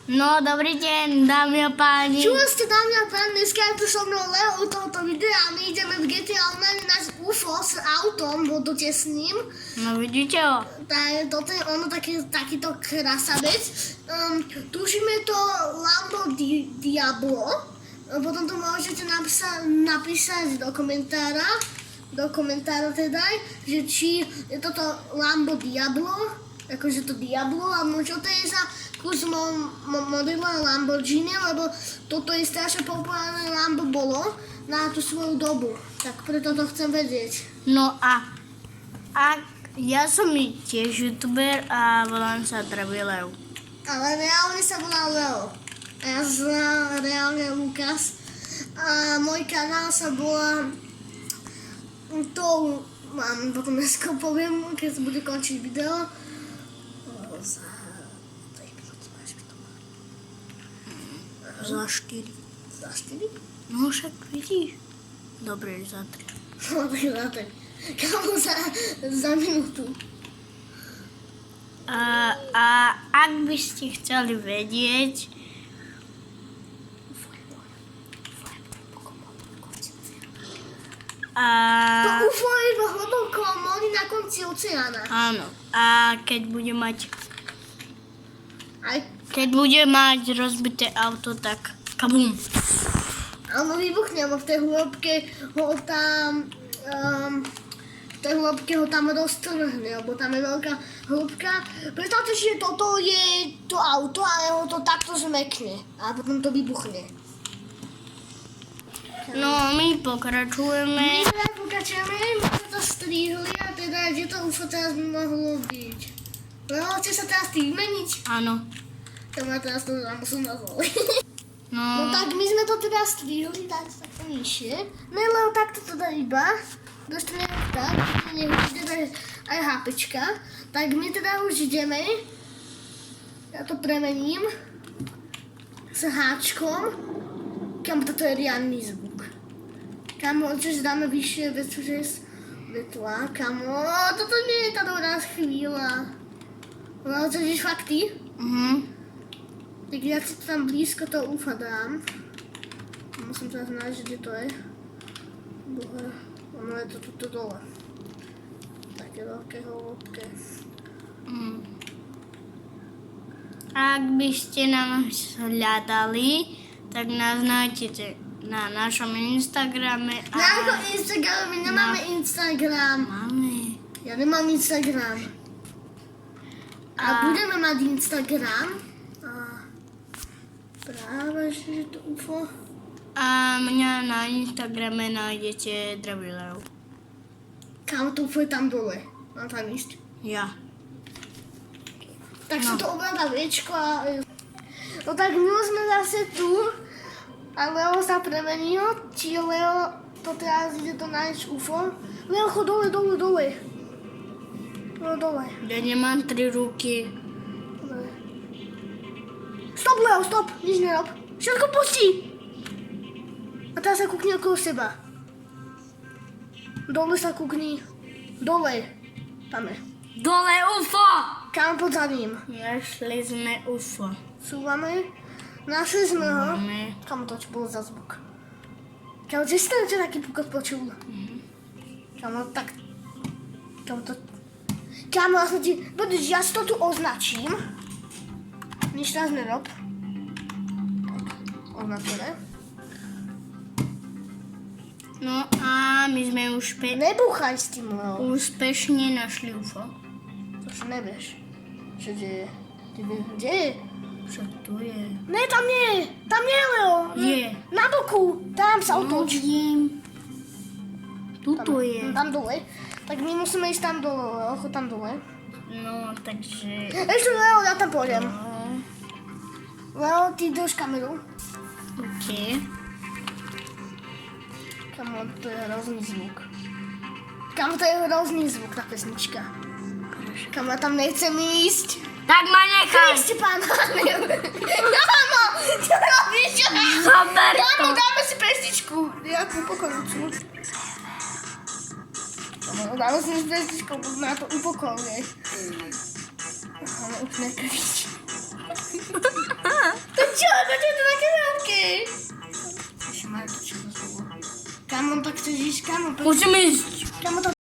No, dobrý deň, dámy a páni. Čo ste, dámy a páni, dneska je tu so mnou Leo u tohoto videa a my ideme v GTA Online náš UFO s autom, vodotesným. No vidíte ho. Toto je ono takýto krasavec. Tušíme to Lambo Diablo. Potom to môžete napísať do komentára teda, že či je toto Lambo Diablo, akože to Diablo, alebo čo to je za kus modela Lamborghini, lebo toto je strašne populárne Lambo bolo na tú svoju dobu. Tak preto to chcem vedieť. No a ja som tiež youtuber a volám sa Leo. Ale reálne sa volá Leo. A ja som reálne Lukas. A môj kanál sa volá... To mám potom dneska poviem, keď sa bude končiť video. Za 4. Za 4? No však vidíš. Dobre, za 3. Dobre, za 3. Kámo, za minútu. A ak by ste chceli vedieť, To UFO je iba hlboko mori na konci oceána. áno, a keď bude mať Aj rozbité auto, tak kabum. a ono vybuchne, lebo v tej hĺbke ho tam roztrhne, lebo tam je veľká hĺbka. Predstavte si, že toto je to auto, ale ho to takto zmekne a potom to vybuchne. No, my pokračujeme. My teda pokračujeme, my sme to strihli a teda, kde to UFO teraz by mohlo byť. No, chce sa teraz tým meniť? Áno. To ma teraz to musím nazvať. No, No tak my sme to teda strihli, tak to nižšie. No ale takto teda iba. Dostaneme tak, nech už teda aj hápečka. Tak my teda už ideme. Ja to premením. S háčkom. Kam toto je riadny zvuk. Kamo, čož dáme vyššie svetla. Kamo, toto nie je tá dobrá chvíľa. No, to je fakt ty? Tak ja si tam blízko to UFA dám. Musím teraz nájsť, kde to je. Bože, ono je to tuto dole. Také veľké hĺbke. Ak by ste nás hľadali, tak nás nájdete na našom Instagrame. Na ako Instagram, my nemáme Instagram. Máme. Ja nemám Instagram. A budeme mať Instagram. A práve, že je to UFO. A mňa na Instagrame nájdete Leo. Kam to UFO je tam dole. Mám tam ísť. Ja. Tak sa to ovláda viečko a... No tak my už sme zase tu. A Leo sa premenil. Či Leo to teraz ide to nájsť UFO. Leo, chod dole. No dole. Ja nemám 3 ruky. Stop, Leo, stop! Nič nerob. Všetko pustí! A teraz sa kúkni okolo seba. Dole sa kúkni. Dole. Tam je. Dole UFO! Kam pod za ním? Našli sme UFO. Súvame. Našli sme ho. Máme. Kam to čo bolo za zvuk? Kam, že si ten taký pukot počul? Kamo, tak... Kamo to... Kamo, ja si to tu označím. Nič teraz nerob. Tak, označené. No a my sme už Nebúchaj s tým, Leo. úspešne našli UFO. To sa nevieš. Čo deje? Kde je? Však tu je. Ne, tam nie je. Tam nie je, Leo. Je. Na boku. Tam sa otoč. Vidím. Tuto je. Tam dole. Tak my musíme ísť tam dole, Leo. Chod tam dole. No, takže... Ešte, Leo, ja tam pôjdem. No, Leo, ty drž kameru. OK. Kamo, to je hrozný zvuk. Kamo, to je hrozný zvuk, tá pesnička. Kamo, ja tam nechcem ísť. Tak ma nechaj! Ešte pán Hanel. Kamo, čo robíš? Zober to! Kamo, dáme si pesničku. Nejakú upokojúcu. Kamo, dáme si pesničku, na to upokojuje. Ale už nekrvíč. Kamo, tak chceš ísť, kamo? Musíme ísť. Kamo, to